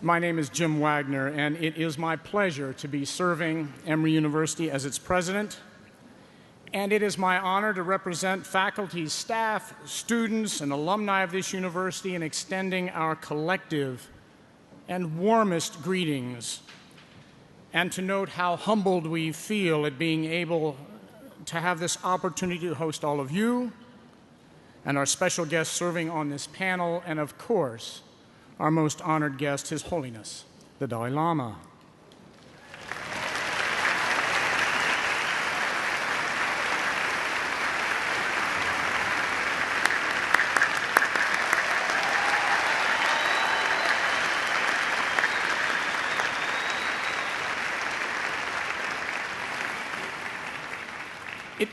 My name is Jim Wagner, and it is my pleasure to be serving Emory University as its president. And it is my honor to represent faculty, staff, students, and alumni of this university in extending our collective and warmest greetings, and to note how humbled we feel at being able to have this opportunity to host all of you and our special guests serving on this panel, and of course, our most honored guest, His Holiness, the Dalai Lama.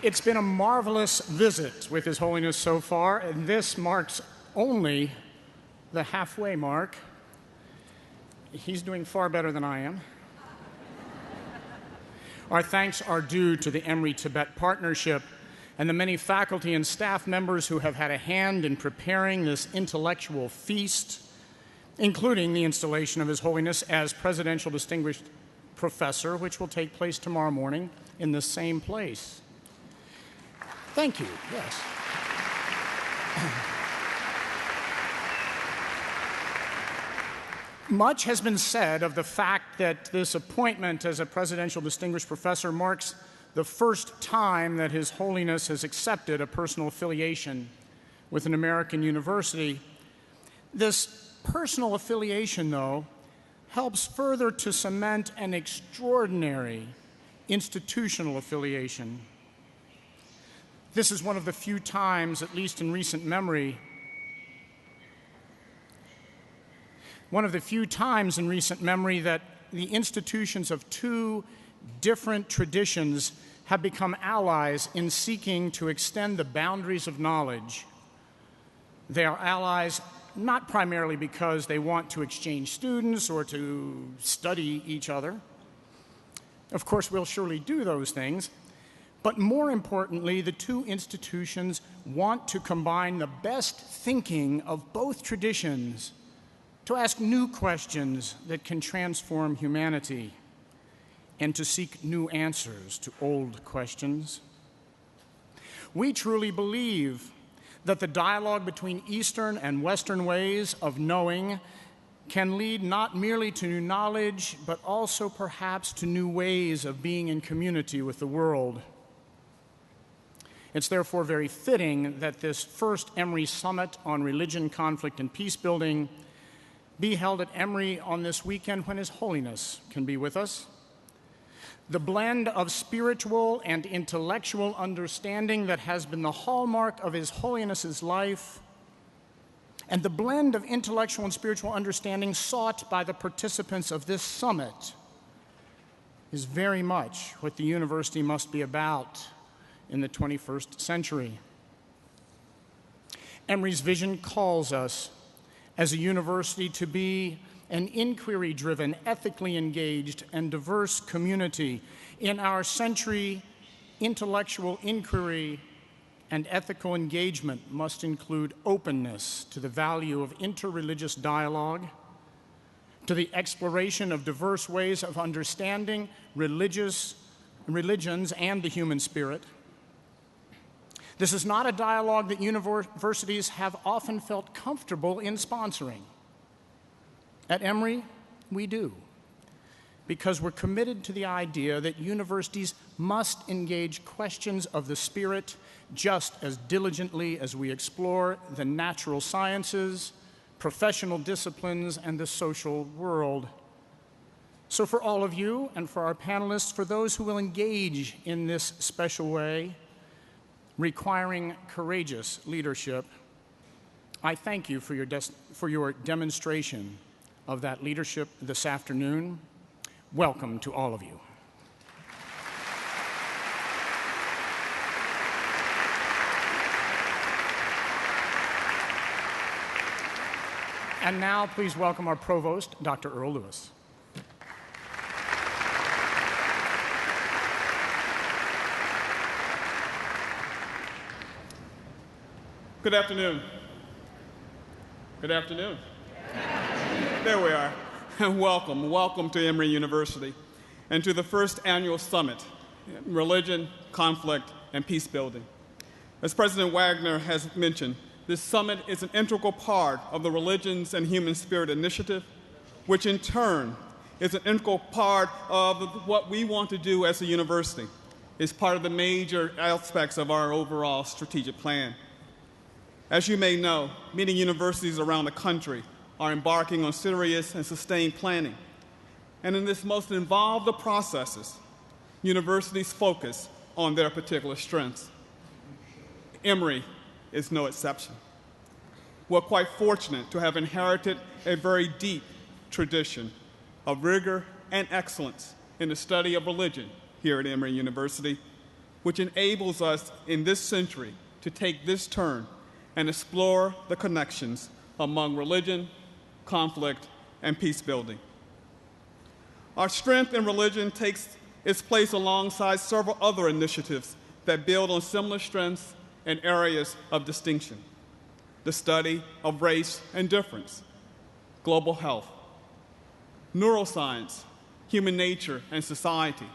It's been a marvelous visit with His Holiness so far, and this marks only the halfway mark. He's doing far better than I am. Our thanks are due to the Emory-Tibet Partnership and the many faculty and staff members who have had a hand in preparing this intellectual feast, including the installation of His Holiness as Presidential Distinguished Professor, which will take place tomorrow morning in the same place. Thank you, yes. Much has been said of the fact that this appointment as a Presidential Distinguished Professor marks the first time that His Holiness has accepted a personal affiliation with an American university. This personal affiliation, though, helps further to cement an extraordinary institutional affiliation. This is one of the few times, at least in recent memory, that the institutions of two different traditions have become allies in seeking to extend the boundaries of knowledge. They are allies not primarily because they want to exchange students or to study each other. Of course, we'll surely do those things. But more importantly, the two institutions want to combine the best thinking of both traditions to ask new questions that can transform humanity and to seek new answers to old questions. We truly believe that the dialogue between Eastern and Western ways of knowing can lead not merely to new knowledge, but also perhaps to new ways of being in community with the world. It's therefore very fitting that this first Emory Summit on Religion, Conflict, and Peacebuilding be held at Emory on this weekend when His Holiness can be with us. The blend of spiritual and intellectual understanding that has been the hallmark of His Holiness's life, and the blend of intellectual and spiritual understanding sought by the participants of this summit is very much what the university must be about in the 21st century. Emory's vision calls us as a university to be an inquiry-driven, ethically engaged, and diverse community. In our century, intellectual inquiry and ethical engagement must include openness to the value of interreligious dialogue, to the exploration of diverse ways of understanding religions and the human spirit. This is not a dialogue that universities have often felt comfortable in sponsoring. At Emory, we do, because we're committed to the idea that universities must engage questions of the spirit just as diligently as we explore the natural sciences, professional disciplines, and the social world. So for all of you and for our panelists, for those who will engage in this special way, requiring courageous leadership, I thank you for your demonstration of that leadership this afternoon. Welcome to all of you. And now, please welcome our provost, Dr. Earl Lewis. Good afternoon. Good afternoon. There we are. and welcome to Emory University and to the first annual summit, Religion, Conflict, and Peacebuilding. As President Wagner has mentioned, this summit is an integral part of the Religions and Human Spirit Initiative, which in turn is an integral part of what we want to do as a university. It's part of the major aspects of our overall strategic plan. As you may know, many universities around the country are embarking on serious and sustained planning. And in this most involved of processes, universities focus on their particular strengths. Emory is no exception. We're quite fortunate to have inherited a very deep tradition of rigor and excellence in the study of religion here at Emory University, which enables us in this century to take this turn and explore the connections among religion, conflict, and peace building. Our strength in religion takes its place alongside several other initiatives that build on similar strengths and areas of distinction: the study of race and difference, global health, neuroscience, human nature and society,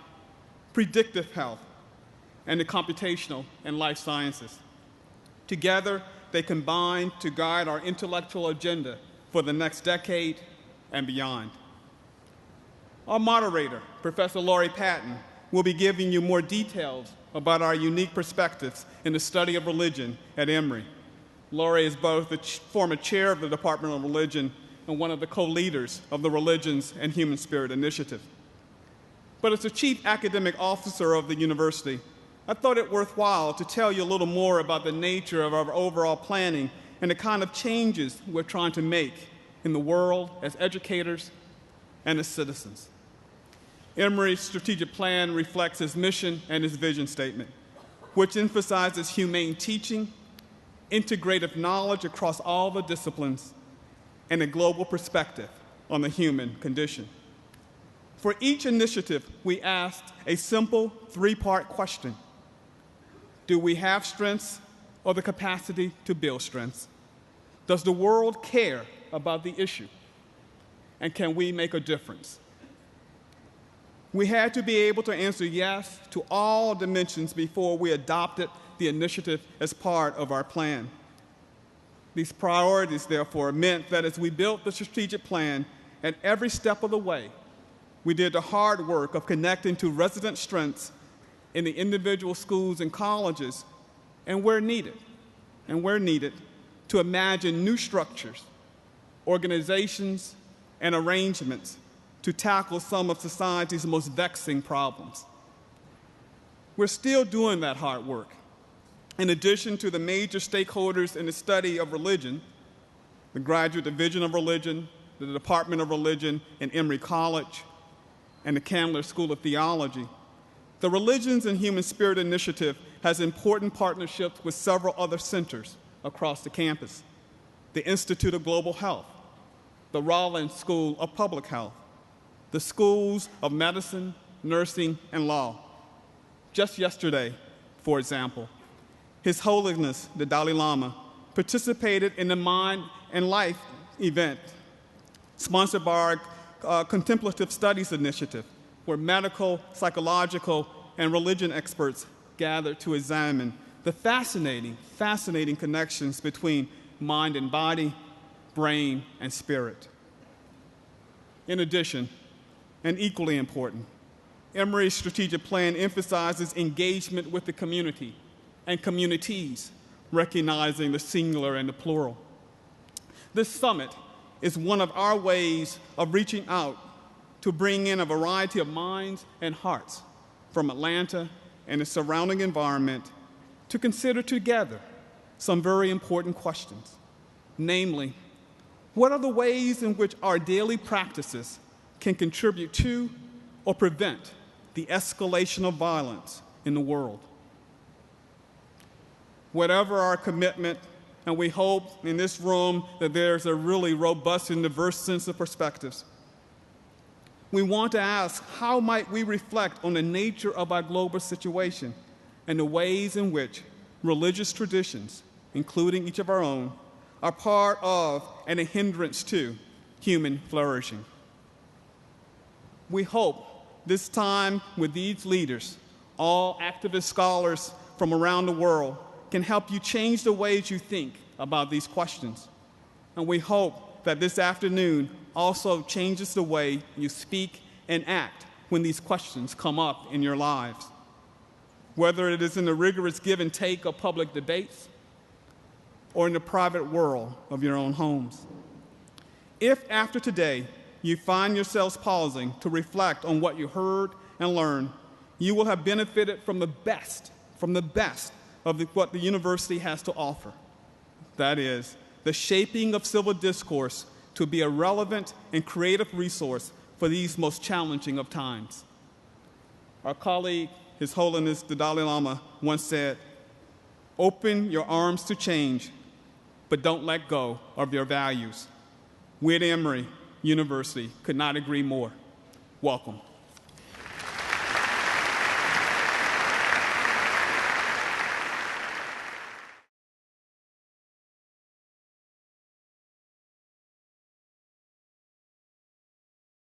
predictive health, and the computational and life sciences. Together, they combine to guide our intellectual agenda for the next decade and beyond. Our moderator, Professor Laurie Patton, will be giving you more details about our unique perspectives in the study of religion at Emory. Laurie is both the former chair of the Department of Religion and one of the co-leaders of the Religions and Human Spirit Initiative. But as the chief academic officer of the university, I thought it worthwhile to tell you a little more about the nature of our overall planning and the kind of changes we're trying to make in the world as educators and as citizens. Emory's strategic plan reflects its mission and its vision statement, which emphasizes humane teaching, integrative knowledge across all the disciplines, and a global perspective on the human condition. For each initiative, we asked a simple three-part question. Do we have strengths or the capacity to build strengths? Does the world care about the issue? And can we make a difference? We had to be able to answer yes to all dimensions before we adopted the initiative as part of our plan. These priorities, therefore, meant that as we built the strategic plan, at every step of the way, we did the hard work of connecting to resident strengths in the individual schools and colleges, and where needed, to imagine new structures, organizations, and arrangements to tackle some of society's most vexing problems. We're still doing that hard work. In addition to the major stakeholders in the study of religion, the Graduate Division of Religion, the Department of Religion in Emory College, and the Candler School of Theology, the Religions and Human Spirit Initiative has important partnerships with several other centers across the campus: the Institute of Global Health, the Rollins School of Public Health, the Schools of Medicine, Nursing, and Law. Just yesterday, for example, His Holiness the Dalai Lama participated in the Mind and Life event sponsored by our Contemplative Studies Initiative, where medical, psychological, and religion experts gathered to examine the fascinating connections between mind and body, brain and spirit. In addition, and equally important, Emory's strategic plan emphasizes engagement with the community and communities, recognizing the singular and the plural. This summit is one of our ways of reaching out to bring in a variety of minds and hearts from Atlanta and the surrounding environment to consider together some very important questions. Namely, what are the ways in which our daily practices can contribute to or prevent the escalation of violence in the world? Whatever our commitment, and we hope in this room that there's a really robust and diverse sense of perspectives, we want to ask, how might we reflect on the nature of our global situation and the ways in which religious traditions, including each of our own, are part of and a hindrance to human flourishing? We hope this time with these leaders, all activist scholars from around the world, can help you change the ways you think about these questions. And we hope that this afternoon also changes the way you speak and act when these questions come up in your lives, whether it is in the rigorous give and take of public debates or in the private world of your own homes. If after today you find yourselves pausing to reflect on what you heard and learned, you will have benefited from the best of what the university has to offer. That is, the shaping of civil discourse to be a relevant and creative resource for these most challenging of times. Our colleague, His Holiness the Dalai Lama, once said, "Open your arms to change, but don't let go of your values." We at Emory University could not agree more. Welcome.